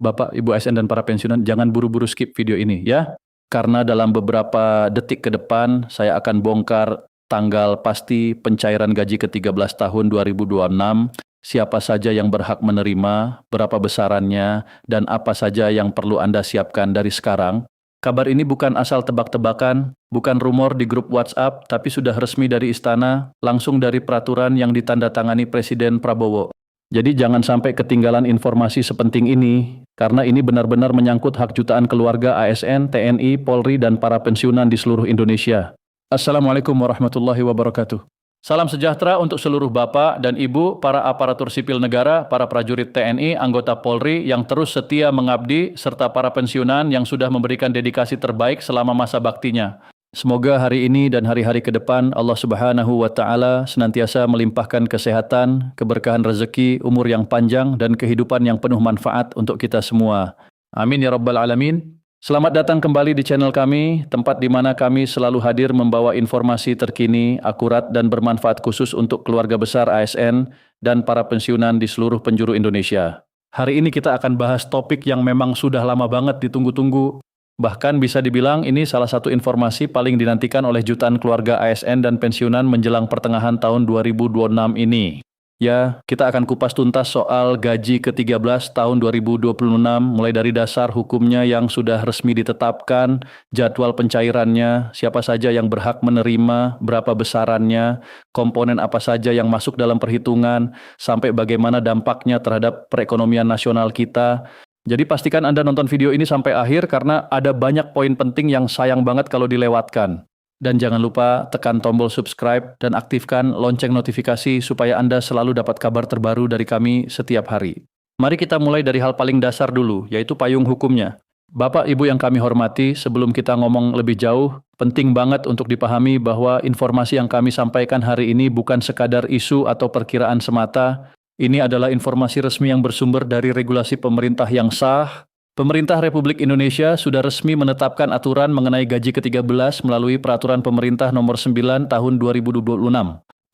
Bapak, Ibu ASN dan para pensiunan, jangan buru-buru skip video ini ya. Karena dalam beberapa detik ke depan saya akan bongkar tanggal pasti pencairan gaji ke-13 tahun 2026, siapa saja yang berhak menerima, berapa besarannya, dan apa saja yang perlu Anda siapkan dari sekarang. Kabar ini bukan asal tebak-tebakan, bukan rumor di grup WhatsApp, tapi sudah resmi dari istana, langsung dari peraturan yang ditandatangani Presiden Prabowo. Jadi jangan sampai ketinggalan informasi sepenting ini, karena ini benar-benar menyangkut hak jutaan keluarga ASN, TNI, Polri, dan para pensiunan di seluruh Indonesia. Assalamualaikum warahmatullahi wabarakatuh. Salam sejahtera untuk seluruh Bapak dan Ibu, para aparatur sipil negara, para prajurit TNI, anggota Polri yang terus setia mengabdi, serta para pensiunan yang sudah memberikan dedikasi terbaik selama masa baktinya. Semoga hari ini dan hari-hari ke depan Allah Subhanahu wa Ta'ala senantiasa melimpahkan kesehatan, keberkahan rezeki, umur yang panjang, dan kehidupan yang penuh manfaat untuk kita semua. Amin ya Rabbal Alamin. Selamat datang kembali di channel kami, tempat di mana kami selalu hadir membawa informasi terkini, akurat, dan bermanfaat khusus untuk keluarga besar ASN dan para pensiunan di seluruh penjuru Indonesia. Hari ini kita akan bahas topik yang memang sudah lama banget ditunggu-tunggu. Bahkan bisa dibilang ini salah satu informasi paling dinantikan oleh jutaan keluarga ASN dan pensiunan menjelang pertengahan tahun 2026 ini. Ya, kita akan kupas tuntas soal gaji ke-13 tahun 2026, mulai dari dasar hukumnya yang sudah resmi ditetapkan, jadwal pencairannya, siapa saja yang berhak menerima, berapa besarannya, komponen apa saja yang masuk dalam perhitungan, sampai bagaimana dampaknya terhadap perekonomian nasional kita. Jadi pastikan Anda nonton video ini sampai akhir karena ada banyak poin penting yang sayang banget kalau dilewatkan. Dan jangan lupa tekan tombol subscribe dan aktifkan lonceng notifikasi supaya Anda selalu dapat kabar terbaru dari kami setiap hari. Mari kita mulai dari hal paling dasar dulu, yaitu payung hukumnya. Bapak Ibu yang kami hormati, sebelum kita ngomong lebih jauh, penting banget untuk dipahami bahwa informasi yang kami sampaikan hari ini bukan sekadar isu atau perkiraan semata. Ini adalah informasi resmi yang bersumber dari regulasi pemerintah yang sah. Pemerintah Republik Indonesia sudah resmi menetapkan aturan mengenai gaji ke-13 melalui Peraturan Pemerintah Nomor 9 Tahun 2026.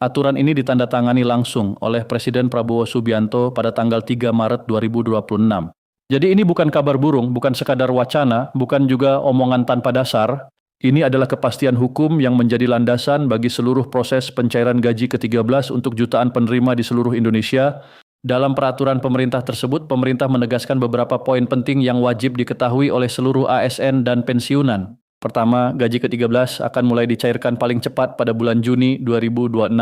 Aturan ini ditandatangani langsung oleh Presiden Prabowo Subianto pada tanggal 3 Maret 2026. Jadi ini bukan kabar burung, bukan sekadar wacana, bukan juga omongan tanpa dasar. Ini adalah kepastian hukum yang menjadi landasan bagi seluruh proses pencairan gaji ke-13 untuk jutaan penerima di seluruh Indonesia. Dalam peraturan pemerintah tersebut, pemerintah menegaskan beberapa poin penting yang wajib diketahui oleh seluruh ASN dan pensiunan. Pertama, gaji ke-13 akan mulai dicairkan paling cepat pada bulan Juni 2026.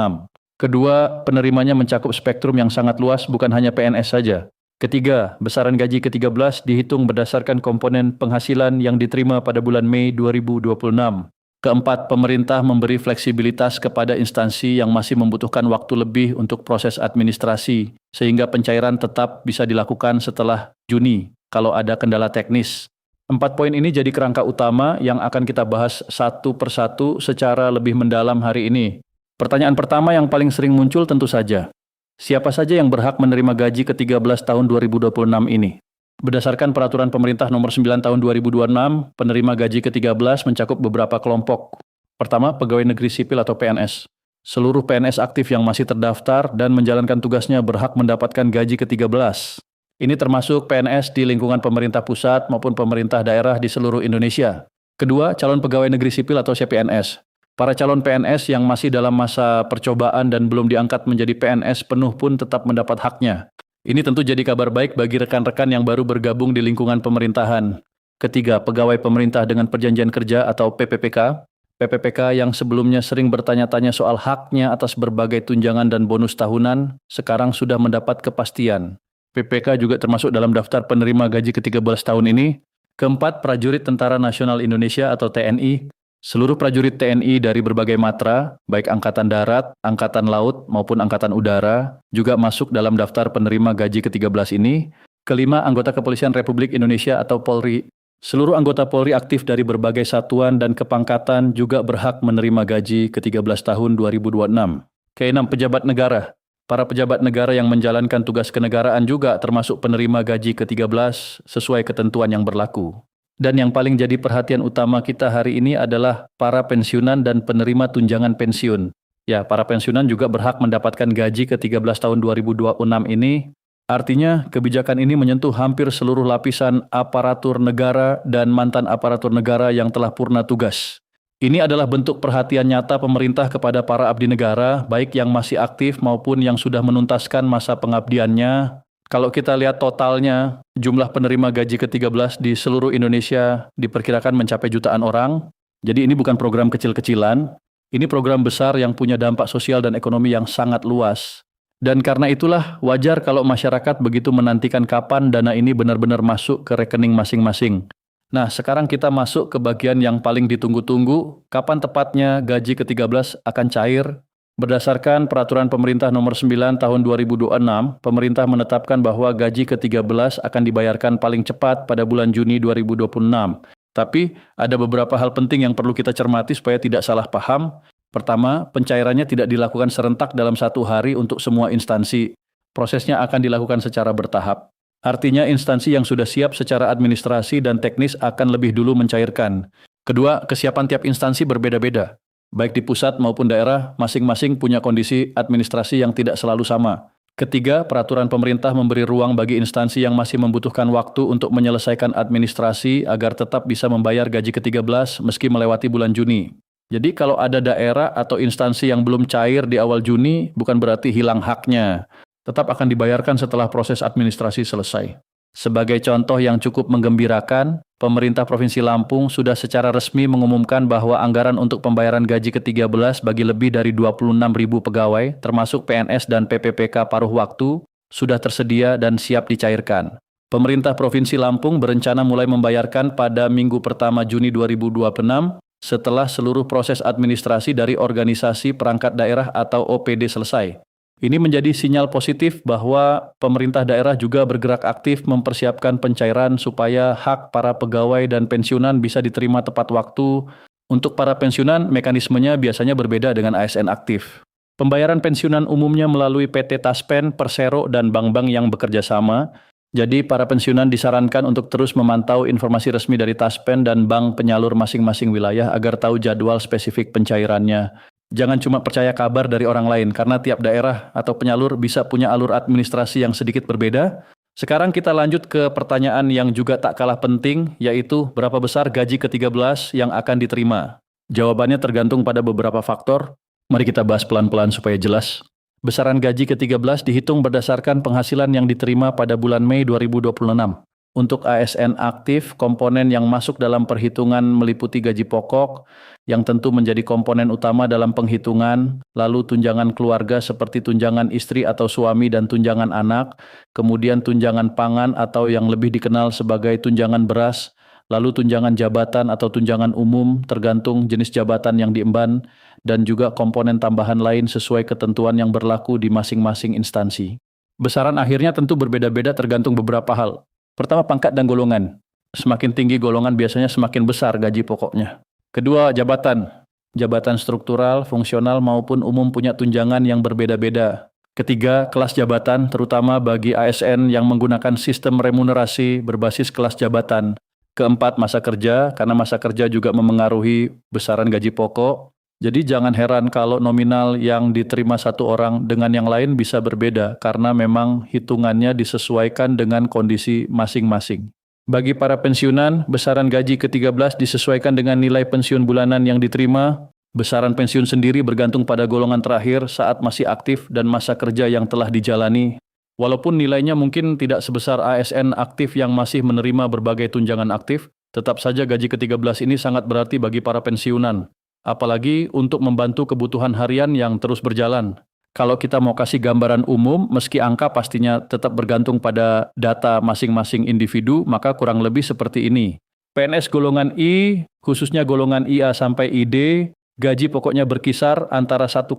Kedua, penerimanya mencakup spektrum yang sangat luas, bukan hanya PNS saja. Ketiga, besaran gaji ke-13 dihitung berdasarkan komponen penghasilan yang diterima pada bulan Mei 2026. Keempat, pemerintah memberi fleksibilitas kepada instansi yang masih membutuhkan waktu lebih untuk proses administrasi, sehingga pencairan tetap bisa dilakukan setelah Juni kalau ada kendala teknis. 4 poin ini jadi kerangka utama yang akan kita bahas satu persatu secara lebih mendalam hari ini. Pertanyaan pertama yang paling sering muncul tentu saja, siapa saja yang berhak menerima gaji ke-13 tahun 2026 ini? Berdasarkan Peraturan Pemerintah Nomor 9 Tahun 2026, penerima gaji ke-13 mencakup beberapa kelompok. Pertama, pegawai negeri sipil atau PNS. Seluruh PNS aktif yang masih terdaftar dan menjalankan tugasnya berhak mendapatkan gaji ke-13. Ini termasuk PNS di lingkungan pemerintah pusat maupun pemerintah daerah di seluruh Indonesia. Kedua, calon pegawai negeri sipil atau CPNS. Para calon PNS yang masih dalam masa percobaan dan belum diangkat menjadi PNS penuh pun tetap mendapat haknya. Ini tentu jadi kabar baik bagi rekan-rekan yang baru bergabung di lingkungan pemerintahan. Ketiga, pegawai pemerintah dengan perjanjian kerja atau PPPK. PPPK yang sebelumnya sering bertanya-tanya soal haknya atas berbagai tunjangan dan bonus tahunan, sekarang sudah mendapat kepastian. PPK juga termasuk dalam daftar penerima gaji ke-13 tahun ini. Keempat, prajurit Tentara Nasional Indonesia atau TNI. Seluruh prajurit TNI dari berbagai matra, baik Angkatan Darat, Angkatan Laut, maupun Angkatan Udara, juga masuk dalam daftar penerima gaji ke-13 ini. Kelima, anggota Kepolisian Republik Indonesia atau Polri. Seluruh anggota Polri aktif dari berbagai satuan dan kepangkatan juga berhak menerima gaji ke-13 tahun 2026. Keenam, pejabat negara. Para pejabat negara yang menjalankan tugas kenegaraan juga termasuk penerima gaji ke-13 sesuai ketentuan yang berlaku. Dan yang paling jadi perhatian utama kita hari ini adalah para pensiunan dan penerima tunjangan pensiun. Ya, para pensiunan juga berhak mendapatkan gaji ke-13 tahun 2026 ini. Artinya, kebijakan ini menyentuh hampir seluruh lapisan aparatur negara dan mantan aparatur negara yang telah purna tugas. Ini adalah bentuk perhatian nyata pemerintah kepada para abdi negara, baik yang masih aktif maupun yang sudah menuntaskan masa pengabdiannya. Kalau kita lihat totalnya, jumlah penerima gaji ke-13 di seluruh Indonesia diperkirakan mencapai jutaan orang. Jadi ini bukan program kecil-kecilan, ini program besar yang punya dampak sosial dan ekonomi yang sangat luas. Dan karena itulah wajar kalau masyarakat begitu menantikan kapan dana ini benar-benar masuk ke rekening masing-masing. Nah, sekarang kita masuk ke bagian yang paling ditunggu-tunggu, kapan tepatnya gaji ke-13 akan cair. Berdasarkan Peraturan Pemerintah Nomor 9 Tahun 2026, pemerintah menetapkan bahwa gaji ke-13 akan dibayarkan paling cepat pada bulan Juni 2026. Tapi, ada beberapa hal penting yang perlu kita cermati supaya tidak salah paham. Pertama, pencairannya tidak dilakukan serentak dalam satu hari untuk semua instansi. Prosesnya akan dilakukan secara bertahap. Artinya instansi yang sudah siap secara administrasi dan teknis akan lebih dulu mencairkan. Kedua, kesiapan tiap instansi berbeda-beda. Baik di pusat maupun daerah, masing-masing punya kondisi administrasi yang tidak selalu sama. Ketiga, peraturan pemerintah memberi ruang bagi instansi yang masih membutuhkan waktu untuk menyelesaikan administrasi agar tetap bisa membayar gaji ke-13 meski melewati bulan Juni. Jadi kalau ada daerah atau instansi yang belum cair di awal Juni, bukan berarti hilang haknya. Tetap akan dibayarkan setelah proses administrasi selesai. Sebagai contoh yang cukup menggembirakan, pemerintah Provinsi Lampung sudah secara resmi mengumumkan bahwa anggaran untuk pembayaran gaji ke-13 bagi lebih dari 26.000 pegawai, termasuk PNS dan PPPK paruh waktu, sudah tersedia dan siap dicairkan. Pemerintah Provinsi Lampung berencana mulai membayarkan pada minggu pertama Juni 2026, setelah seluruh proses administrasi dari organisasi perangkat daerah atau OPD selesai. Ini menjadi sinyal positif bahwa pemerintah daerah juga bergerak aktif mempersiapkan pencairan supaya hak para pegawai dan pensiunan bisa diterima tepat waktu. Untuk para pensiunan, mekanismenya biasanya berbeda dengan ASN aktif. Pembayaran pensiunan umumnya melalui PT Taspen, Persero, dan bank-bank yang bekerja sama. Jadi, para pensiunan disarankan untuk terus memantau informasi resmi dari Taspen dan bank penyalur masing-masing wilayah agar tahu jadwal spesifik pencairannya. Jangan cuma percaya kabar dari orang lain, karena tiap daerah atau penyalur bisa punya alur administrasi yang sedikit berbeda. Sekarang kita lanjut ke pertanyaan yang juga tak kalah penting, yaitu berapa besar gaji ke-13 yang akan diterima? Jawabannya tergantung pada beberapa faktor. Mari kita bahas pelan-pelan supaya jelas. Besaran gaji ke-13 dihitung berdasarkan penghasilan yang diterima pada bulan Mei 2026. Untuk ASN aktif, komponen yang masuk dalam perhitungan meliputi gaji pokok, yang tentu menjadi komponen utama dalam penghitungan, lalu tunjangan keluarga seperti tunjangan istri atau suami dan tunjangan anak, kemudian tunjangan pangan atau yang lebih dikenal sebagai tunjangan beras, lalu tunjangan jabatan atau tunjangan umum tergantung jenis jabatan yang diemban, dan juga komponen tambahan lain sesuai ketentuan yang berlaku di masing-masing instansi. Besaran akhirnya tentu berbeda-beda tergantung beberapa hal. Pertama, pangkat dan golongan. Semakin tinggi golongan biasanya semakin besar gaji pokoknya. Kedua, jabatan. Jabatan struktural, fungsional maupun umum punya tunjangan yang berbeda-beda. Ketiga, kelas jabatan, terutama bagi ASN yang menggunakan sistem remunerasi berbasis kelas jabatan. Keempat, masa kerja, karena masa kerja juga memengaruhi besaran gaji pokok. Jadi jangan heran kalau nominal yang diterima satu orang dengan yang lain bisa berbeda, karena memang hitungannya disesuaikan dengan kondisi masing-masing. Bagi para pensiunan, besaran gaji ke-13 disesuaikan dengan nilai pensiun bulanan yang diterima. Besaran pensiun sendiri bergantung pada golongan terakhir saat masih aktif dan masa kerja yang telah dijalani. Walaupun nilainya mungkin tidak sebesar ASN aktif yang masih menerima berbagai tunjangan aktif, tetap saja gaji ke-13 ini sangat berarti bagi para pensiunan. Apalagi untuk membantu kebutuhan harian yang terus berjalan. Kalau kita mau kasih gambaran umum, meski angka pastinya tetap bergantung pada data masing-masing individu, maka kurang lebih seperti ini. PNS golongan I, khususnya golongan IA sampai ID, gaji pokoknya berkisar antara 1,6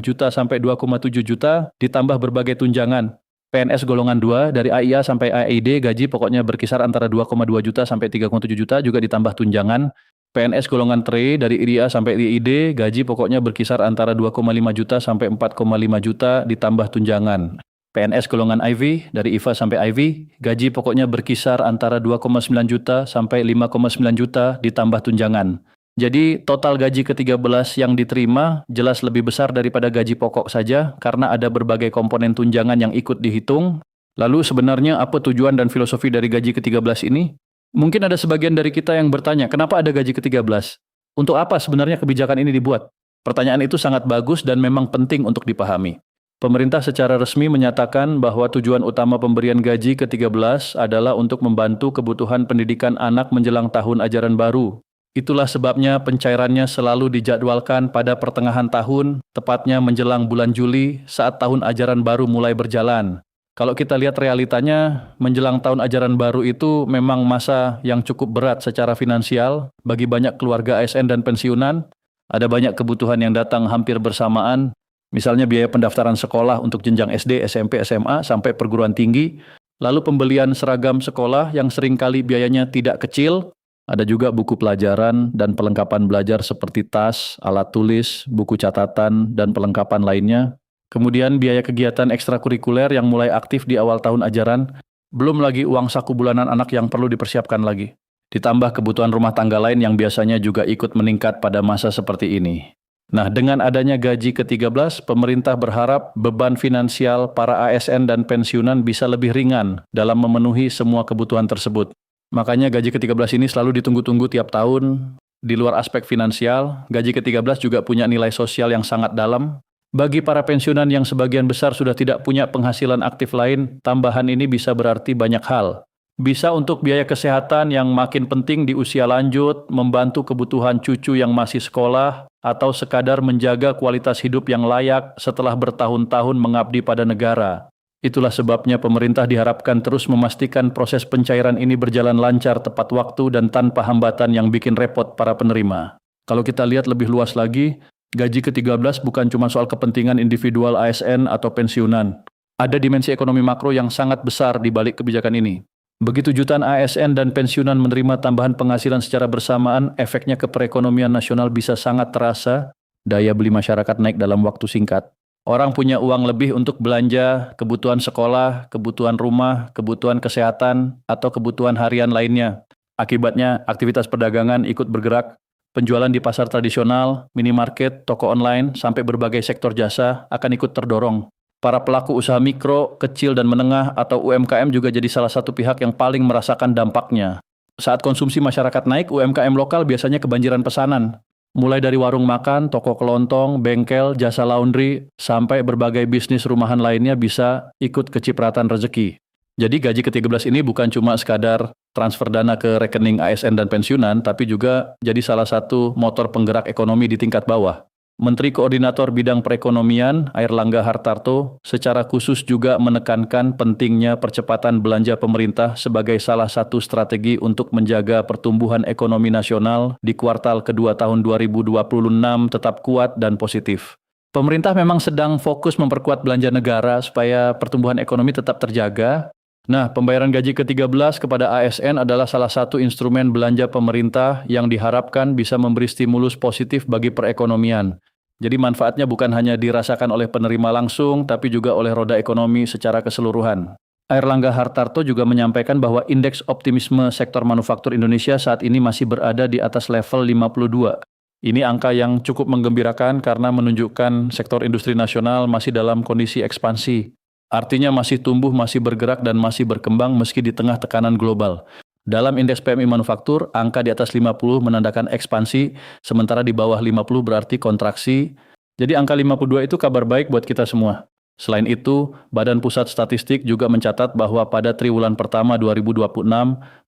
juta sampai 2,7 juta, ditambah berbagai tunjangan. PNS golongan 2 dari AIA sampai AID, gaji pokoknya berkisar antara 2,2 juta sampai 3,7 juta, juga ditambah tunjangan. PNS golongan TRE dari IDA sampai IID, gaji pokoknya berkisar antara 2,5 juta sampai 4,5 juta ditambah tunjangan. PNS golongan IV dari IVA sampai IV, gaji pokoknya berkisar antara 2,9 juta sampai 5,9 juta ditambah tunjangan. Jadi total gaji ke-13 yang diterima jelas lebih besar daripada gaji pokok saja karena ada berbagai komponen tunjangan yang ikut dihitung. Lalu sebenarnya apa tujuan dan filosofi dari gaji ke-13 ini? Mungkin ada sebagian dari kita yang bertanya, kenapa ada gaji ke-13? Untuk apa sebenarnya kebijakan ini dibuat? Pertanyaan itu sangat bagus dan memang penting untuk dipahami. Pemerintah secara resmi menyatakan bahwa tujuan utama pemberian gaji ke-13 adalah untuk membantu kebutuhan pendidikan anak menjelang tahun ajaran baru. Itulah sebabnya pencairannya selalu dijadwalkan pada pertengahan tahun, tepatnya menjelang bulan Juli saat tahun ajaran baru mulai berjalan. Kalau kita lihat realitanya, menjelang tahun ajaran baru itu memang masa yang cukup berat secara finansial bagi banyak keluarga ASN dan pensiunan. Ada banyak kebutuhan yang datang hampir bersamaan, misalnya biaya pendaftaran sekolah untuk jenjang SD, SMP, SMA, sampai perguruan tinggi, lalu pembelian seragam sekolah yang seringkali biayanya tidak kecil, ada juga buku pelajaran dan pelengkapan belajar seperti tas, alat tulis, buku catatan, dan pelengkapan lainnya. Kemudian biaya kegiatan ekstrakurikuler yang mulai aktif di awal tahun ajaran, belum lagi uang saku bulanan anak yang perlu dipersiapkan lagi. Ditambah kebutuhan rumah tangga lain yang biasanya juga ikut meningkat pada masa seperti ini. Nah, dengan adanya gaji ke-13, pemerintah berharap beban finansial para ASN dan pensiunan bisa lebih ringan dalam memenuhi semua kebutuhan tersebut. Makanya gaji ke-13 ini selalu ditunggu-tunggu tiap tahun. Di luar aspek finansial, gaji ke-13 juga punya nilai sosial yang sangat dalam. Bagi para pensiunan yang sebagian besar sudah tidak punya penghasilan aktif lain, tambahan ini bisa berarti banyak hal. Bisa untuk biaya kesehatan yang makin penting di usia lanjut, membantu kebutuhan cucu yang masih sekolah, atau sekadar menjaga kualitas hidup yang layak setelah bertahun-tahun mengabdi pada negara. Itulah sebabnya pemerintah diharapkan terus memastikan proses pencairan ini berjalan lancar tepat waktu dan tanpa hambatan yang bikin repot para penerima. Kalau kita lihat lebih luas lagi, gaji ke-13 bukan cuma soal kepentingan individual ASN atau pensiunan. Ada dimensi ekonomi makro yang sangat besar di balik kebijakan ini. Begitu jutaan ASN dan pensiunan menerima tambahan penghasilan secara bersamaan, efeknya ke perekonomian nasional bisa sangat terasa, daya beli masyarakat naik dalam waktu singkat. Orang punya uang lebih untuk belanja, kebutuhan sekolah, kebutuhan rumah, kebutuhan kesehatan, atau kebutuhan harian lainnya. Akibatnya, aktivitas perdagangan ikut bergerak, penjualan di pasar tradisional, minimarket, toko online, sampai berbagai sektor jasa akan ikut terdorong. Para pelaku usaha mikro, kecil dan menengah atau UMKM juga jadi salah satu pihak yang paling merasakan dampaknya. Saat konsumsi masyarakat naik, UMKM lokal biasanya kebanjiran pesanan. Mulai dari warung makan, toko kelontong, bengkel, jasa laundry, sampai berbagai bisnis rumahan lainnya bisa ikut kecipratan rezeki. Jadi gaji ke-13 ini bukan cuma sekadar transfer dana ke rekening ASN dan pensiunan, tapi juga jadi salah satu motor penggerak ekonomi di tingkat bawah. Menteri Koordinator Bidang Perekonomian, Airlangga Hartarto, secara khusus juga menekankan pentingnya percepatan belanja pemerintah sebagai salah satu strategi untuk menjaga pertumbuhan ekonomi nasional di kuartal kedua tahun 2026 tetap kuat dan positif. Pemerintah memang sedang fokus memperkuat belanja negara supaya pertumbuhan ekonomi tetap terjaga. Nah, pembayaran gaji ke-13 kepada ASN adalah salah satu instrumen belanja pemerintah yang diharapkan bisa memberi stimulus positif bagi perekonomian. Jadi manfaatnya bukan hanya dirasakan oleh penerima langsung, tapi juga oleh roda ekonomi secara keseluruhan. Airlangga Hartarto juga menyampaikan bahwa indeks optimisme sektor manufaktur Indonesia saat ini masih berada di atas level 52. Ini angka yang cukup menggembirakan karena menunjukkan sektor industri nasional masih dalam kondisi ekspansi. Artinya masih tumbuh, masih bergerak, dan masih berkembang meski di tengah tekanan global. Dalam indeks PMI manufaktur, angka di atas 50 menandakan ekspansi, sementara di bawah 50 berarti kontraksi. Jadi angka 52 itu kabar baik buat kita semua. Selain itu, Badan Pusat Statistik juga mencatat bahwa pada triwulan pertama 2026,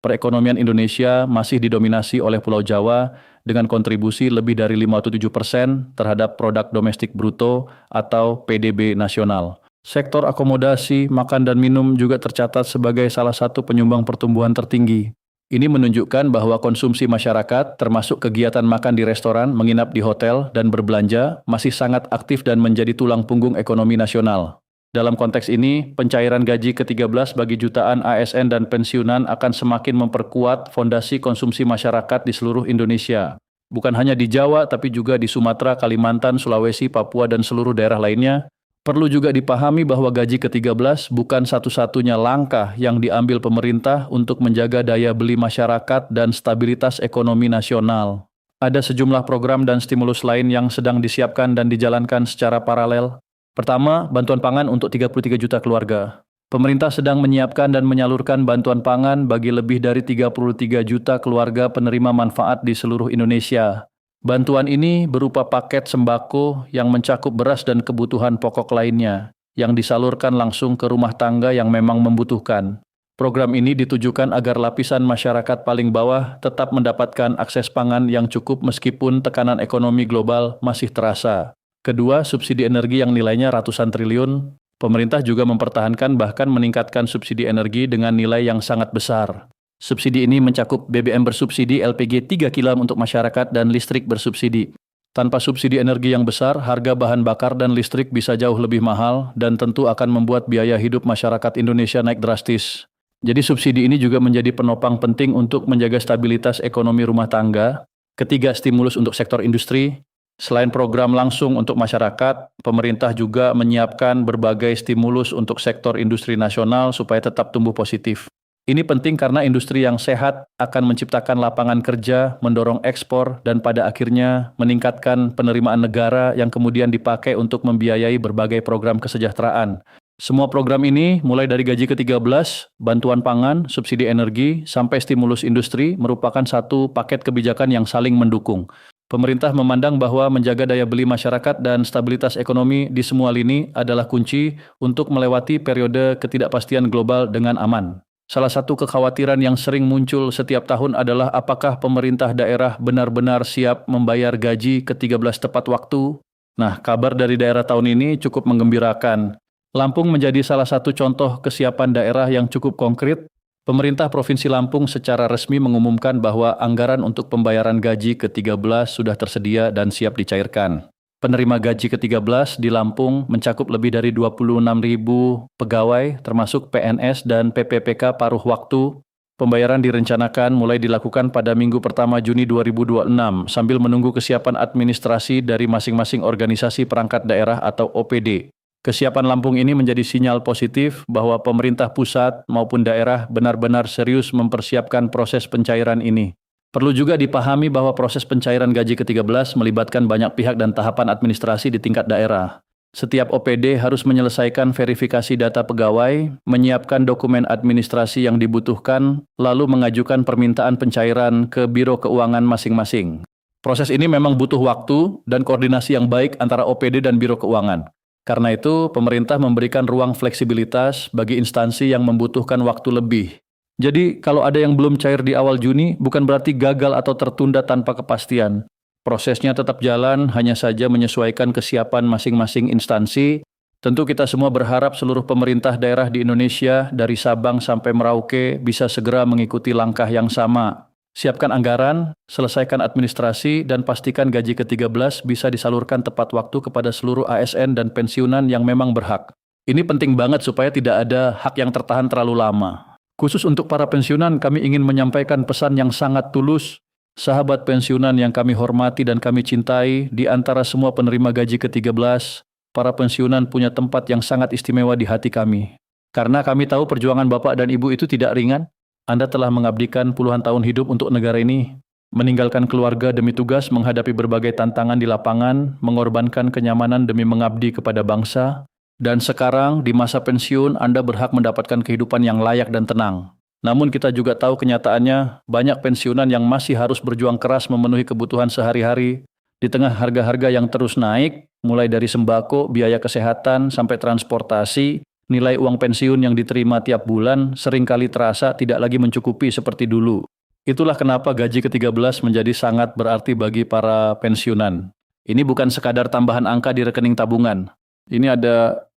perekonomian Indonesia masih didominasi oleh Pulau Jawa dengan kontribusi lebih dari 57% terhadap produk domestik bruto atau PDB nasional. Sektor akomodasi, makan dan minum juga tercatat sebagai salah satu penyumbang pertumbuhan tertinggi. Ini menunjukkan bahwa konsumsi masyarakat, termasuk kegiatan makan di restoran, menginap di hotel, dan berbelanja, masih sangat aktif dan menjadi tulang punggung ekonomi nasional. Dalam konteks ini, pencairan gaji ke-13 bagi jutaan ASN dan pensiunan akan semakin memperkuat fondasi konsumsi masyarakat di seluruh Indonesia. Bukan hanya di Jawa, tapi juga di Sumatera, Kalimantan, Sulawesi, Papua, dan seluruh daerah lainnya. Perlu juga dipahami bahwa gaji ke-13 bukan satu-satunya langkah yang diambil pemerintah untuk menjaga daya beli masyarakat dan stabilitas ekonomi nasional. Ada sejumlah program dan stimulus lain yang sedang disiapkan dan dijalankan secara paralel. Pertama, bantuan pangan untuk 33 juta keluarga. Pemerintah sedang menyiapkan dan menyalurkan bantuan pangan bagi lebih dari 33 juta keluarga penerima manfaat di seluruh Indonesia. Bantuan ini berupa paket sembako yang mencakup beras dan kebutuhan pokok lainnya, yang disalurkan langsung ke rumah tangga yang memang membutuhkan. Program ini ditujukan agar lapisan masyarakat paling bawah tetap mendapatkan akses pangan yang cukup meskipun tekanan ekonomi global masih terasa. Kedua, subsidi energi yang nilainya ratusan triliun. Pemerintah juga mempertahankan bahkan meningkatkan subsidi energi dengan nilai yang sangat besar. Subsidi ini mencakup BBM bersubsidi, LPG 3 kg untuk masyarakat, dan listrik bersubsidi. Tanpa subsidi energi yang besar, harga bahan bakar dan listrik bisa jauh lebih mahal dan tentu akan membuat biaya hidup masyarakat Indonesia naik drastis. Jadi subsidi ini juga menjadi penopang penting untuk menjaga stabilitas ekonomi rumah tangga. Ketiga, stimulus untuk sektor industri. Selain program langsung untuk masyarakat, pemerintah juga menyiapkan berbagai stimulus untuk sektor industri nasional supaya tetap tumbuh positif. Ini penting karena industri yang sehat akan menciptakan lapangan kerja, mendorong ekspor, dan pada akhirnya meningkatkan penerimaan negara yang kemudian dipakai untuk membiayai berbagai program kesejahteraan. Semua program ini, mulai dari gaji ke-13, bantuan pangan, subsidi energi, sampai stimulus industri, merupakan satu paket kebijakan yang saling mendukung. Pemerintah memandang bahwa menjaga daya beli masyarakat dan stabilitas ekonomi di semua lini adalah kunci untuk melewati periode ketidakpastian global dengan aman. Salah satu kekhawatiran yang sering muncul setiap tahun adalah apakah pemerintah daerah benar-benar siap membayar gaji ke-13 tepat waktu. Nah, kabar dari daerah tahun ini cukup menggembirakan. Lampung menjadi salah satu contoh kesiapan daerah yang cukup konkret. Pemerintah Provinsi Lampung secara resmi mengumumkan bahwa anggaran untuk pembayaran gaji ke-13 sudah tersedia dan siap dicairkan. Penerima gaji ke-13 di Lampung mencakup lebih dari 26.000 pegawai, termasuk PNS dan PPPK paruh waktu. Pembayaran direncanakan mulai dilakukan pada minggu pertama Juni 2026 sambil menunggu kesiapan administrasi dari masing-masing organisasi perangkat daerah atau OPD. Kesiapan Lampung ini menjadi sinyal positif bahwa pemerintah pusat maupun daerah benar-benar serius mempersiapkan proses pencairan ini. Perlu juga dipahami bahwa proses pencairan gaji ke-13 melibatkan banyak pihak dan tahapan administrasi di tingkat daerah. Setiap OPD harus menyelesaikan verifikasi data pegawai, menyiapkan dokumen administrasi yang dibutuhkan, lalu mengajukan permintaan pencairan ke Biro Keuangan masing-masing. Proses ini memang butuh waktu dan koordinasi yang baik antara OPD dan Biro Keuangan. Karena itu, pemerintah memberikan ruang fleksibilitas bagi instansi yang membutuhkan waktu lebih. Jadi, kalau ada yang belum cair di awal Juni, bukan berarti gagal atau tertunda tanpa kepastian. Prosesnya tetap jalan, hanya saja menyesuaikan kesiapan masing-masing instansi. Tentu kita semua berharap seluruh pemerintah daerah di Indonesia, dari Sabang sampai Merauke, bisa segera mengikuti langkah yang sama. Siapkan anggaran, selesaikan administrasi, dan pastikan gaji ke-13 bisa disalurkan tepat waktu kepada seluruh ASN dan pensiunan yang memang berhak. Ini penting banget supaya tidak ada hak yang tertahan terlalu lama. Khusus untuk para pensiunan, kami ingin menyampaikan pesan yang sangat tulus. Sahabat pensiunan yang kami hormati dan kami cintai, di antara semua penerima gaji ke-13, para pensiunan punya tempat yang sangat istimewa di hati kami. Karena kami tahu perjuangan Bapak dan Ibu itu tidak ringan. Anda telah mengabdikan puluhan tahun hidup untuk negara ini, meninggalkan keluarga demi tugas menghadapi berbagai tantangan di lapangan, mengorbankan kenyamanan demi mengabdi kepada bangsa, dan sekarang di masa pensiun Anda berhak mendapatkan kehidupan yang layak dan tenang. Namun kita juga tahu kenyataannya, banyak pensiunan yang masih harus berjuang keras memenuhi kebutuhan sehari-hari, di tengah harga-harga yang terus naik, mulai dari sembako, biaya kesehatan, sampai transportasi. Nilai uang pensiun yang diterima tiap bulan seringkali terasa tidak lagi mencukupi seperti dulu. Itulah kenapa gaji ke-13 menjadi sangat berarti bagi para pensiunan. Ini bukan sekadar tambahan angka di rekening tabungan. Ini ada